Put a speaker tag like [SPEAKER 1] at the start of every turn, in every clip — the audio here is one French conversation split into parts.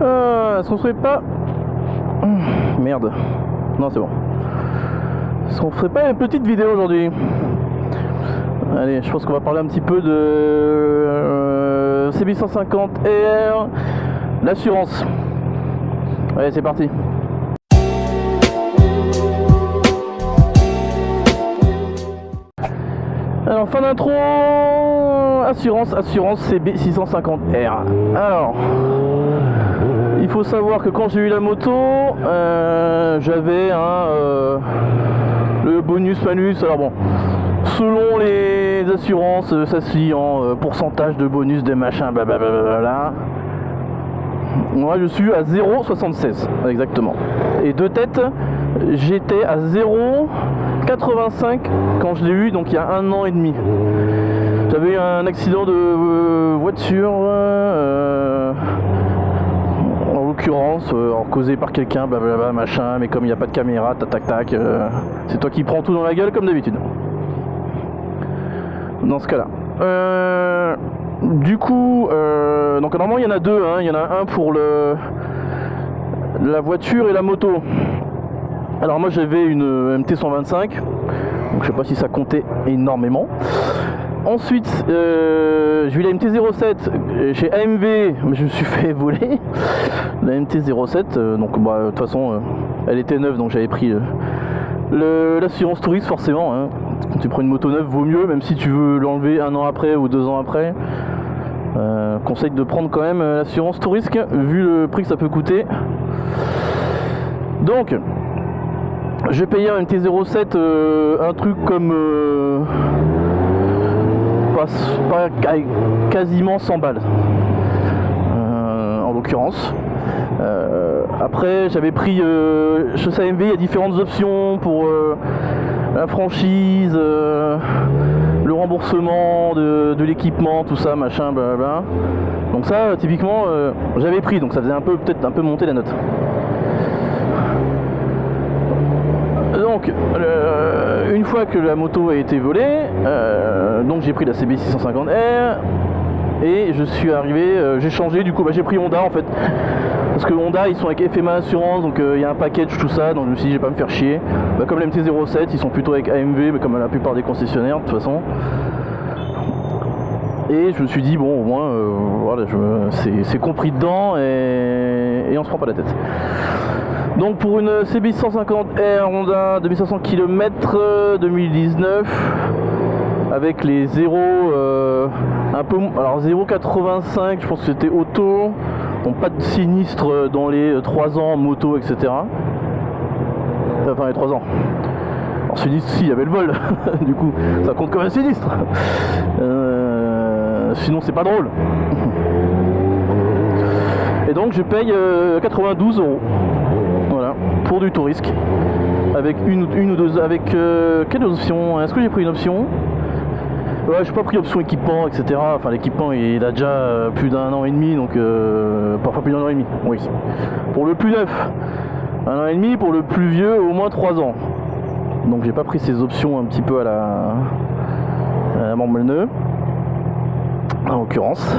[SPEAKER 1] Est-ce qu'on ferait pas... Merde. Non, c'est bon. Est-ce qu'on ferait pas une petite vidéo aujourd'hui? Allez, je pense qu'on va parler un petit peu de CB150R, l'assurance. Allez, c'est parti. Alors, fin d'intro, assurance CB650R. Alors, il faut savoir que quand j'ai eu la moto, j'avais le bonus-malus. Alors bon, selon les assurances, ça se lit en pourcentage de bonus, des machins, blablabla. Moi, je suis à 0,76 exactement. Et de tête, j'étais à 0,85 quand je l'ai eu, donc il y a 1 an et demi. J'avais eu un accident de voiture, en l'occurrence, causé par quelqu'un, blablabla, machin, mais comme il n'y a pas de caméra, tac, c'est toi qui prends tout dans la gueule comme d'habitude. Dans ce cas-là. Du coup, donc normalement il y en a deux, hein. Il y en a un pour la voiture et la moto. Alors moi j'avais une MT125, donc je sais pas si ça comptait énormément. Ensuite j'ai eu la MT-07 chez AMV, mais je me suis fait voler la MT-07, donc bah, de toute façon elle était neuve, donc j'avais pris l'assurance touriste forcément, hein. Quand tu prends une moto neuve, vaut mieux, même si tu veux l'enlever 1 an après ou 2 ans après. Conseille de prendre quand même l'assurance tout risque, vu le prix que ça peut coûter. Donc, j'ai payé un MT-07, un truc comme quasiment 100 balles, en l'occurrence. Après, j'avais pris chez AMV, il y a différentes options pour la franchise, le remboursement de l'équipement, tout ça, machin, blablabla. Donc ça, typiquement, j'avais pris, donc ça faisait peut-être un peu monter la note. Donc, une fois que la moto a été volée, donc j'ai pris la CB650R et je suis arrivé, j'ai changé, du coup, j'ai pris Honda en fait. Parce que Honda, ils sont avec FMA Assurance, donc il y a un package, tout ça, donc je me suis dit, je vais pas me faire chier. Comme la MT-07, ils sont plutôt avec AMV, mais comme la plupart des concessionnaires, de toute façon. Et je me suis dit, bon, au moins, voilà, c'est compris dedans, et on se prend pas la tête. Donc pour une CB150R Honda 2500 km 2019, avec les 0, un peu, alors 0,85, je pense que c'était auto. Donc pas de sinistre dans les 3 ans moto, etc. Enfin les 3 ans. Alors sinistre, si, il y avait le vol. Du coup, ça compte comme un sinistre. Sinon c'est pas drôle. Et donc je paye 92 €. Voilà, pour du tout risque. Avec une ou deux... Avec quelle option? Est-ce que j'ai pris une option? Ouais, j'ai pas pris option équipement, etc. Enfin, l'équipement il a déjà plus d'1 an et demi, donc parfois plus d'1 an et demi. Oui. Pour le plus neuf, 1 an et demi. Pour le plus vieux, au moins 3 ans. Donc j'ai pas pris ces options un petit peu à la Montmelneux, en l'occurrence.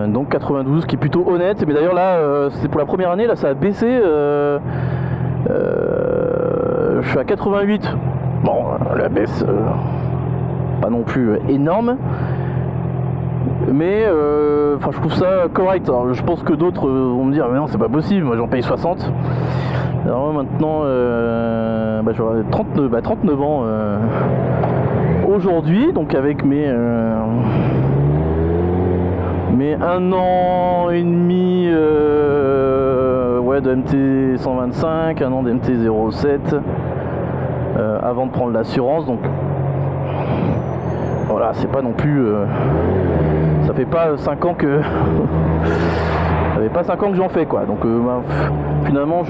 [SPEAKER 1] Donc 92, qui est plutôt honnête. Mais d'ailleurs là, c'est pour la première année. Là, ça a baissé. Je suis à 88. Bon, la baisse. Pas non plus énorme, mais je trouve ça correct. Alors, je pense que d'autres vont me dire mais non, c'est pas possible, moi j'en paye 60. Alors maintenant j'aurai 39 ans aujourd'hui, donc avec mes 1 an et demi de MT125, 1 an de MT-07 avant de prendre l'assurance. Donc voilà, c'est pas non plus ça fait pas 5 ans que ça fait pas 5 ans que j'en fais, quoi. Donc finalement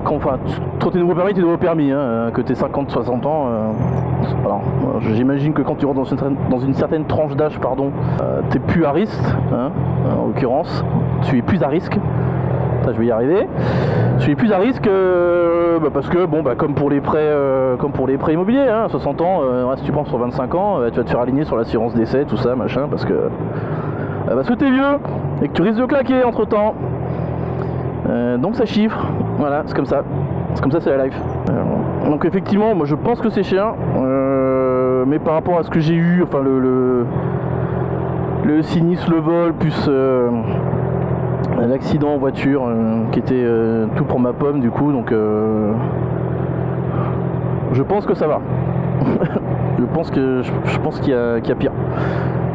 [SPEAKER 1] quand tes nouveaux permis, hein, que t'es 50-60 ans, alors j'imagine que quand tu rentres dans une certaine tranche d'âge, t'es plus à risque, hein, en l'occurrence tu es plus à risque. Ça, je vais y arriver. Je suis plus à risque parce que comme pour les prêts immobiliers, hein, 60 ans, si tu prends sur 25 ans, tu vas te faire aligner sur l'assurance décès, tout ça, machin, parce que parce que t'es vieux et que tu risques de claquer entre temps. Donc ça chiffre, voilà, c'est comme ça, c'est la life. Donc effectivement, moi je pense que c'est cher, mais par rapport à ce que j'ai eu, enfin le sinistre, le vol, plus l'accident en voiture, qui était tout pour ma pomme du coup, donc je pense que ça va. je pense qu'il y a pire.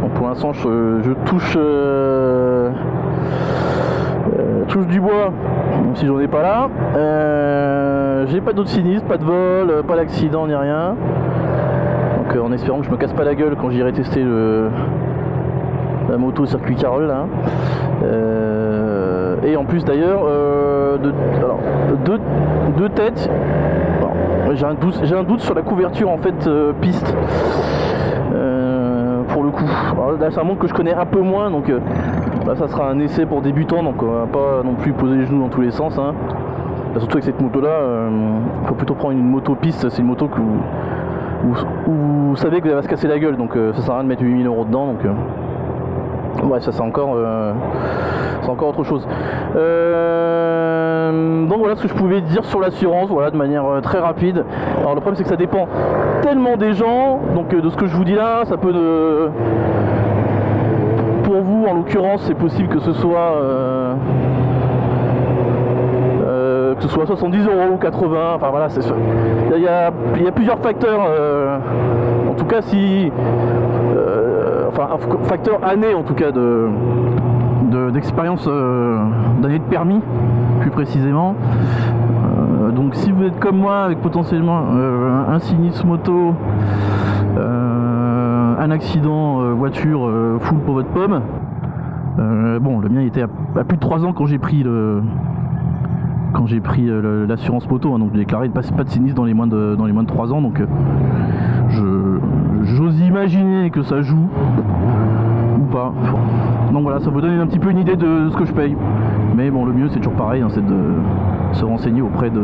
[SPEAKER 1] Donc pour l'instant je touche du bois, même si j'en ai pas là. J'ai pas d'autres sinistres, pas de vol, pas d'accident ni rien. Donc en espérant que je me casse pas la gueule quand j'irai tester la moto circuit Carole là. Et en plus d'ailleurs deux têtes. Bon, j'ai un doute sur la couverture en fait piste. Pour le coup. Alors, là c'est un monde que je connais un peu moins, donc là ça sera un essai pour débutants, donc on va pas non plus poser les genoux dans tous les sens, hein. Là, surtout avec cette moto là, il faut plutôt prendre une moto piste, c'est une moto que vous savez que elle va se casser la gueule, donc ça sert à rien de mettre 8000 € dedans, donc ouais, ça c'est encore autre chose. Donc voilà ce que je pouvais dire sur l'assurance, voilà, de manière très rapide. Alors le problème c'est que ça dépend tellement des gens, donc de ce que je vous dis là, ça peut pour vous en l'occurrence c'est possible que ce soit 70 € ou 80, enfin voilà, il y a plusieurs facteurs, en tout cas si enfin un facteur année en tout cas d'expérience, d'année de permis plus précisément. Donc si vous êtes comme moi avec potentiellement un sinistre moto, un accident voiture full pour votre pomme, bon le mien il était à plus de 3 ans quand j'ai pris l'assurance moto, hein, donc j'ai déclaré pas de sinistre dans les moins de 3 ans, donc j'ose imaginer que ça joue ou pas. Donc voilà, ça vous donne un petit peu une idée de ce que je paye. Mais bon, le mieux c'est toujours pareil, hein, c'est de se renseigner auprès de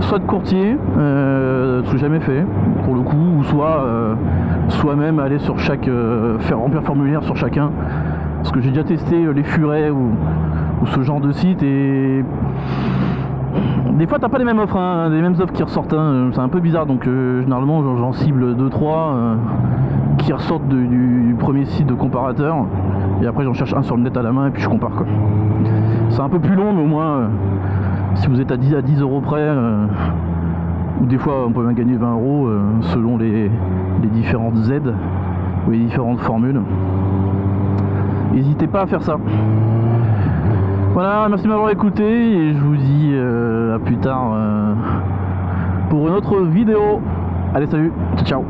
[SPEAKER 1] soit de courtier, ce que j'ai jamais fait pour le coup, ou soit même aller sur chaque faire remplir le formulaire sur chacun, parce que j'ai déjà testé les furets ou ce genre de site, et des fois t'as pas les mêmes offres, hein, les mêmes offres qui ressortent, hein, c'est un peu bizarre, donc généralement j'en cible 2-3 qui ressortent du premier site de comparateur, et après j'en cherche un sur le net à la main et puis je compare quoi. C'est un peu plus long, mais au moins si vous êtes à 10 € près, ou des fois on peut même gagner 20 € selon les différentes aides ou les différentes formules. N'hésitez pas à faire ça. Voilà, merci de m'avoir écouté et je vous dis à plus tard pour une autre vidéo. Allez, salut, ciao.